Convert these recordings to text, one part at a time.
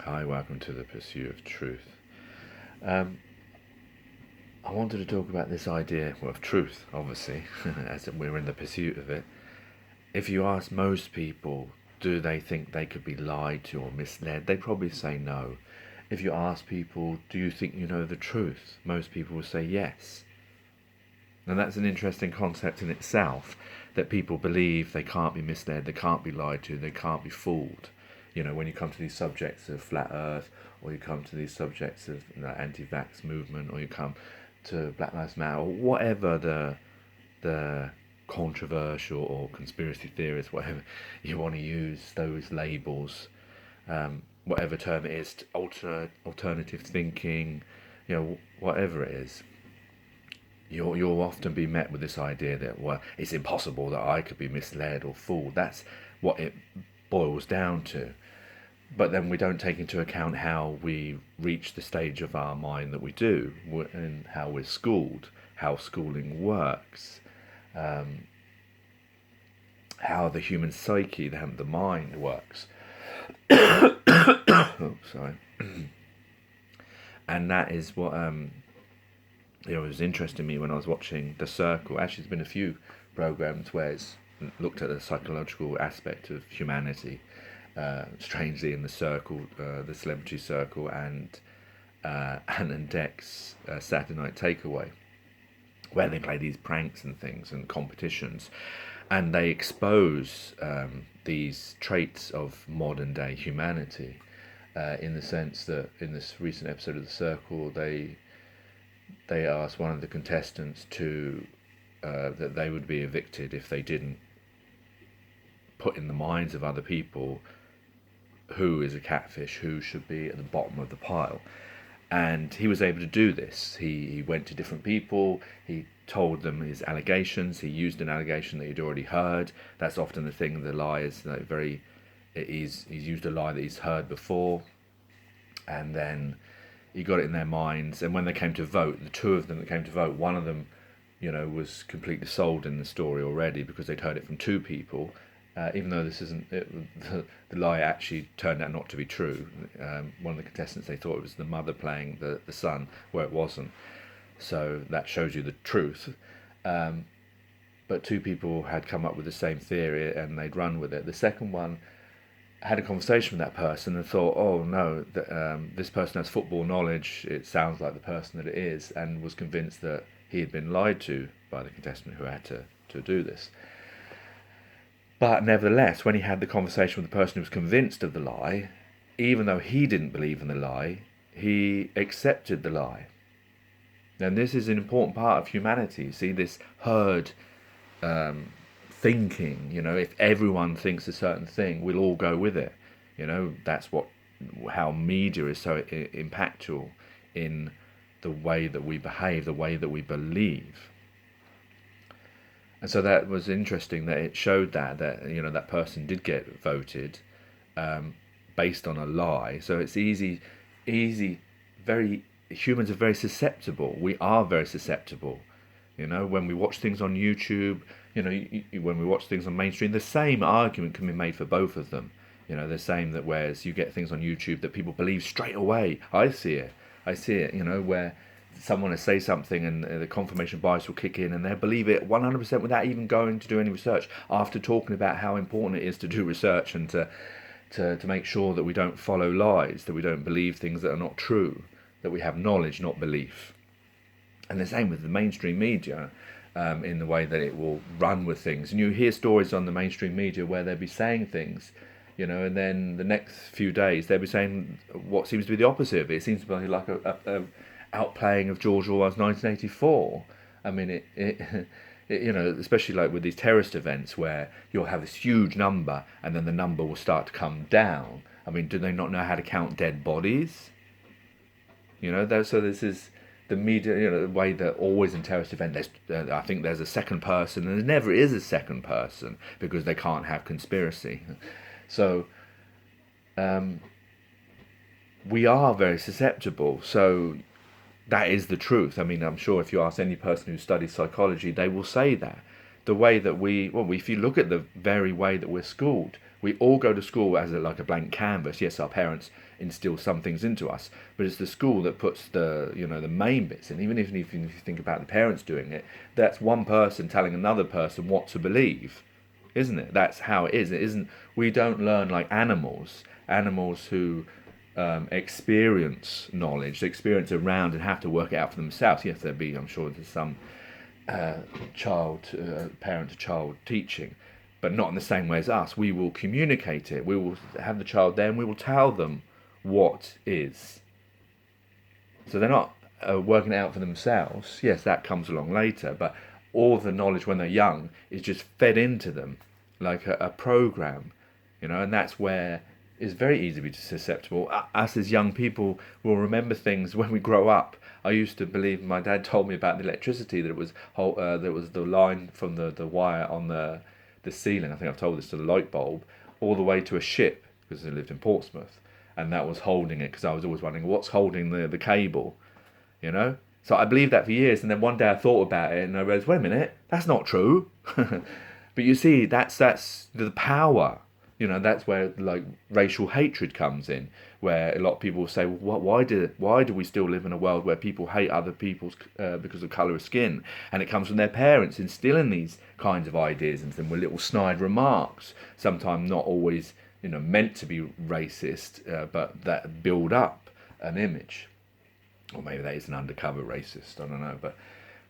Hi, welcome to the Pursuit of Truth. Um, I wanted to talk about this idea, well, of truth, obviously, as we're in the pursuit of it. If you ask most people, do they think they could be lied to or misled, they'd probably say no. If you ask people, do you think you know the truth, most people will say yes. And that's an interesting concept in itself, that people believe they can't be misled, they can't be lied to, they can't be fooled. You know, when you come to these subjects of flat earth, or you come to these subjects of anti-vax movement, or you come to Black Lives Matter, or whatever the controversial or conspiracy theorists, whatever you want to use those labels, whatever term it is, alternative thinking, whatever it is, you'll often be met with this idea that, well, it's impossible that I could be misled or fooled. That's what it boils down to. But then we don't take into account how we reach the stage of our mind that we do, and how we're schooled, how schooling works, how the human psyche, the mind works. Oh, sorry. And that is what it was interesting to me when I was watching The Circle. Actually, there's been a few programs where it's looked at the psychological aspect of humanity. Strangely, in The Circle, the Celebrity Circle, and Ant and Dec's Saturday Night Takeaway, where they play these pranks and things and competitions, and they expose these traits of modern day humanity, in the sense that in this recent episode of The Circle, they asked one of the contestants to that they would be evicted if they didn't put in the minds of other people who is a catfish, who should be at the bottom of the pile. And he was able to do this. He went to different people, he told them his allegations, he used an allegation that he'd already heard. That's often the thing, the lie is he's used a lie that he's heard before, and then he got it in their minds. And when they came to vote, the two of them that came to vote, one of them, was completely sold in the story already because they'd heard it from two people. Even though this isn't the lie actually turned out not to be true. One of the contestants, they thought it was the mother playing the son, where it wasn't. So that shows you the truth. But two people had come up with the same theory and they'd run with it. The second one had a conversation with that person and thought, oh no, this person has football knowledge, it sounds like the person that it is, and was convinced that he had been lied to by the contestant who had to do this. But nevertheless, when he had the conversation with the person who was convinced of the lie, even though he didn't believe in the lie, he accepted the lie. And this is an important part of humanity. See, this herd thinking, if everyone thinks a certain thing, we'll all go with it. That's how media is so impactful in the way that we behave, the way that we believe. And so that was interesting that it showed that that person did get voted based on a lie. So it's easy, humans are very susceptible. We are very susceptible. When we watch things on YouTube, when we watch things on mainstream, the same argument can be made for both of them. The same that whereas you get things on YouTube that people believe straight away. I see it, where someone will say something and the confirmation bias will kick in and they'll believe it 100% without even going to do any research, after talking about how important it is to do research and to make sure that we don't follow lies, that we don't believe things that are not true, that we have knowledge, not belief. And the same with the mainstream media, in the way that it will run with things. And you hear stories on the mainstream media where they'll be saying things, and then the next few days they'll be saying what seems to be the opposite of it. It seems to be like a outplaying of George Orwell's 1984. I mean, it especially like with these terrorist events where you'll have this huge number and then the number will start to come down. I mean, do they not know how to count dead bodies? So this is the media, the way that always in terrorist event, I think there's a second person, and there never is a second person because they can't have conspiracy. So we are very susceptible. So that is the truth. I mean, I'm sure if you ask any person who studies psychology, they will say that. the way that if you look at the very way that we're schooled, we all go to school as like a blank canvas. Yes, our parents instill some things into us, but it's the school that puts the the main bits in. Even if you think about the parents doing it, that's one person telling another person what to believe, isn't it? That's how it is. It isn't. We don't learn like animals. Animals who experience knowledge, experience around, and have to work it out for themselves. Yes, there'd be, I'm sure, there's some parent to child teaching, but not in the same way as us. We will communicate it. We will have the child there, and we will tell them what is. So they're not working it out for themselves. Yes, that comes along later, but all the knowledge when they're young is just fed into them like a program, and that's where it's very easy to be susceptible. Us as young people will remember things when we grow up. I used to believe, my dad told me about the electricity, that it was there was the line from the wire on the ceiling. I think I've told this, to the light bulb, all the way to a ship, because I lived in Portsmouth, and that was holding it, because I was always wondering what's holding the cable, So I believed that for years, and then one day I thought about it, and I realized, wait a minute, that's not true. But you see, that's the power. That's where like racial hatred comes in, where a lot of people say, well, why do we still live in a world where people hate other people because of colour of skin? And it comes from their parents instilling these kinds of ideas and them with little snide remarks, sometimes not always meant to be racist, but that build up an image. Or maybe that is an undercover racist, I don't know, but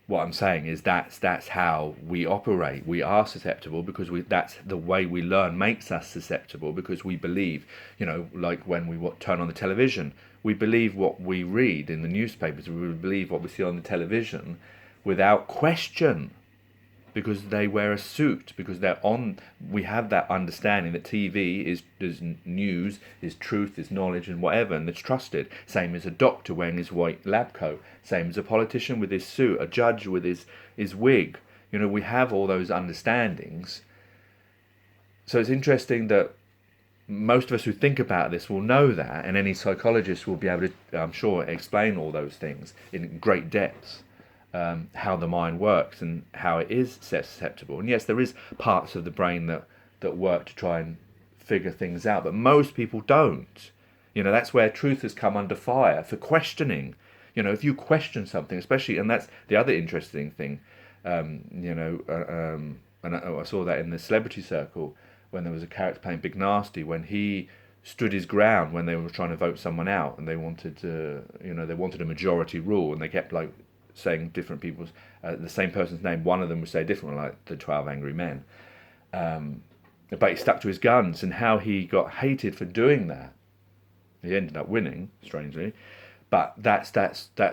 what I'm saying is that's how we operate. We are susceptible because that's the way we learn makes us susceptible, because we believe, like when we turn on the television, we believe what we read in the newspapers, we believe what we see on the television without question, because they wear a suit, because we have that understanding that TV is news, is truth, is knowledge and whatever, and it's trusted. Same as a doctor wearing his white lab coat, same as a politician with his suit, a judge with his wig. We have all those understandings. So it's interesting that most of us who think about this will know that, and any psychologist will be able to, I'm sure, explain all those things in great depth. How the mind works and how it is susceptible. And yes, there is parts of the brain that work to try and figure things out, but most people don't. That's where truth has come under fire for questioning. If you question something, especially, and that's the other interesting thing, and I saw that in the celebrity circle when there was a character playing Big Nasty, when he stood his ground when they were trying to vote someone out, and they wanted a majority rule, and they kept like saying different people's the same person's name. One of them would say different, like the 12 Angry Men, but he stuck to his guns, and how he got hated for doing that. He ended up winning, strangely, but that's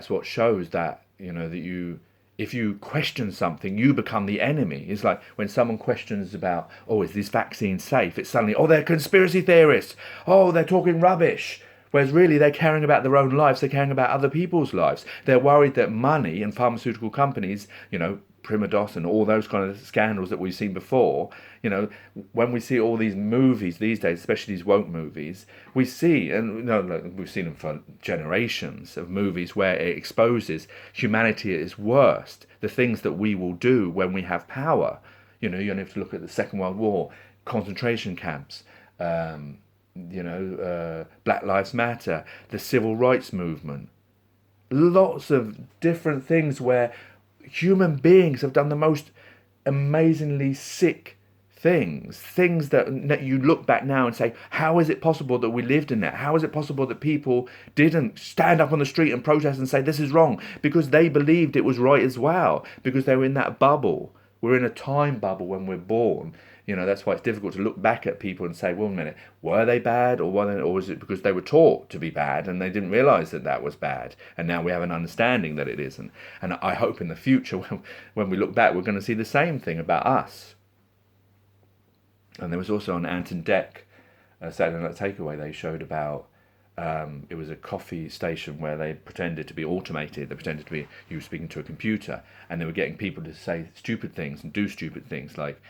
what shows that that if you question something, you become the enemy. It's like when someone questions about, is this vaccine safe? It's suddenly, they're conspiracy theorists. They're talking rubbish. Whereas really they're caring about their own lives, they're caring about other people's lives. They're worried that money and pharmaceutical companies, Primados and all those kind of scandals that we've seen before, when we see all these movies these days, especially these woke movies, we see, and we've seen them for generations of movies where it exposes humanity at its worst, the things that we will do when we have power. You only have to look at the Second World War, concentration camps, Black Lives Matter, the Civil Rights Movement, lots of different things where human beings have done the most amazingly sick things that you look back now and say, how is it possible that we lived in that? How is it possible that people didn't stand up on the street and protest and say this is wrong? Because they believed it was right as well, because they were in that bubble. We're in a time bubble when we're born. That's why it's difficult to look back at people and say, well, a minute, were they bad, or was it because they were taught to be bad and they didn't realise that was bad, and now we have an understanding that it isn't? And I hope in the future, when we look back, we're going to see the same thing about us. And there was also on Ant and Dec, Saturday Night Takeaway, they showed about, it was a coffee station where they pretended to be automated. They pretended to be you were speaking to a computer, and they were getting people to say stupid things and do stupid things, like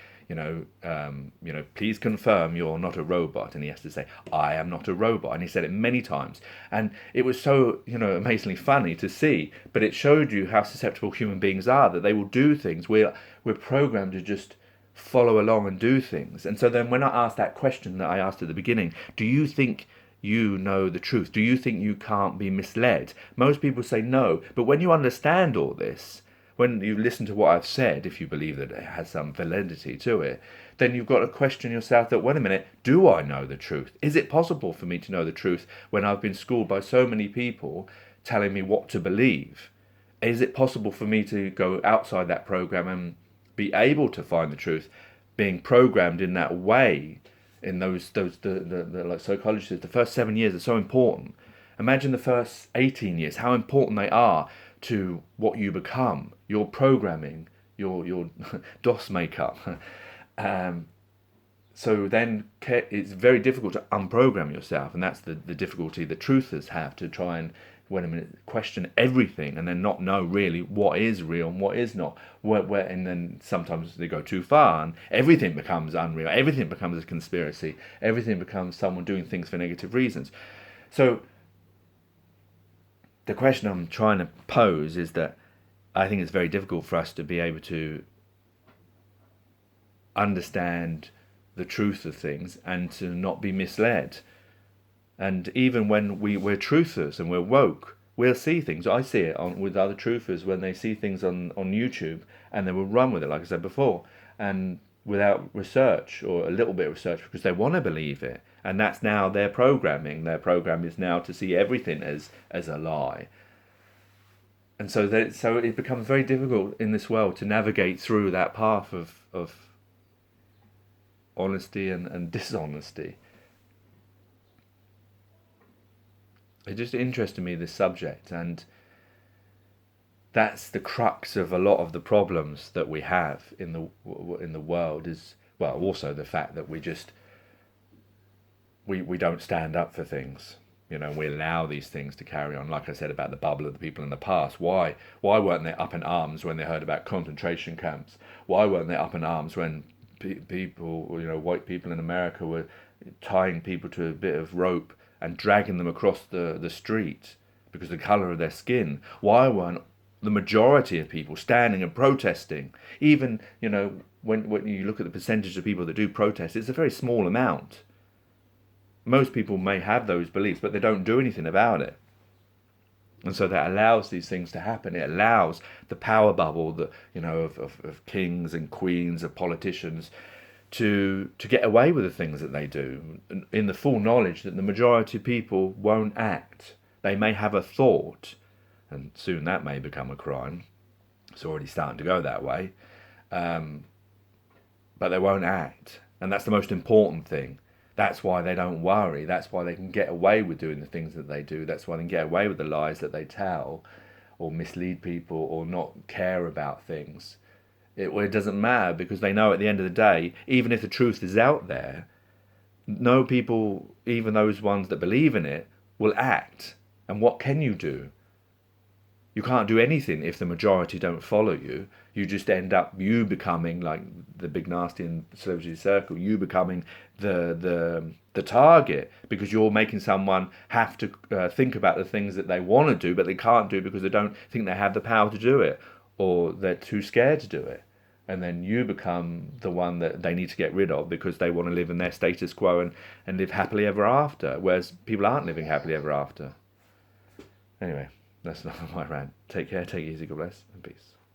please confirm you're not a robot. And he has to say, I am not a robot. And he said it many times. And it was so, amazingly funny to see. But it showed you how susceptible human beings are, that they will do things. We're programmed to just follow along and do things. And so then when I asked that question that I asked at the beginning, do you think you know the truth? Do you think you can't be misled? Most people say no. But when you understand all this, when you listen to what I've said, if you believe that it has some validity to it, then you've got to question yourself that, wait a minute, do I know the truth? Is it possible for me to know the truth when I've been schooled by so many people telling me what to believe? Is it possible for me to go outside that program and be able to find the truth, being programmed in that way? In those like psychology says, the first 7 years are so important. Imagine the first 18 years, how important they are to what you become, your programming, your DOS makeup. So then it's very difficult to unprogram yourself, and that's the difficulty that truthers have, to try and, wait a minute, question everything and then not know really what is real and what is not. And then sometimes they go too far and everything becomes unreal, everything becomes a conspiracy, everything becomes someone doing things for negative reasons. So the question I'm trying to pose is that I think it's very difficult for us to be able to understand the truth of things and to not be misled. And even when we're truthers and we're woke, we'll see things. I see it with other truthers when they see things on YouTube, and they will run with it, like I said before, and without research or a little bit of research, because they want to believe it. And that's now their programming. Their program is now to see everything as a lie. And so it becomes very difficult in this world to navigate through that path of honesty and dishonesty. It just interested me, this subject, and that's the crux of a lot of the problems that we have in the world. Is, well, also the fact that we don't stand up for things. We allow these things to carry on. Like I said about the bubble of the people in the past, why weren't they up in arms when they heard about concentration camps? Why weren't they up in arms when people, white people in America were tying people to a bit of rope and dragging them across the street because of the colour of their skin? Why weren't the majority of people standing and protesting? Even, when you look at the percentage of people that do protest, it's a very small amount. Most people may have those beliefs, but they don't do anything about it. And so that allows these things to happen. It allows the power bubble that, of kings and queens, of politicians, to get away with the things that they do, in the full knowledge that the majority of people won't act. They may have a thought, and soon that may become a crime. It's already starting to go that way. But they won't act. And that's the most important thing. That's why they don't worry. That's why they can get away with doing the things that they do. That's why they can get away with the lies that they tell, or mislead people, or not care about things. It doesn't matter, because they know at the end of the day, even if the truth is out there, no people, even those ones that believe in it, will act. And what can you do? You can't do anything if the majority don't follow you. You just end up, you becoming like the big nasty in Celebrity Circle, you becoming the target, because you're making someone have to think about the things that they want to do, but they can't do because they don't think they have the power to do it, or they're too scared to do it. And then you become the one that they need to get rid of because they want to live in their status quo and live happily ever after, whereas people aren't living happily ever after. Anyway, that's not my rant. Take care, take it easy, God bless, and peace.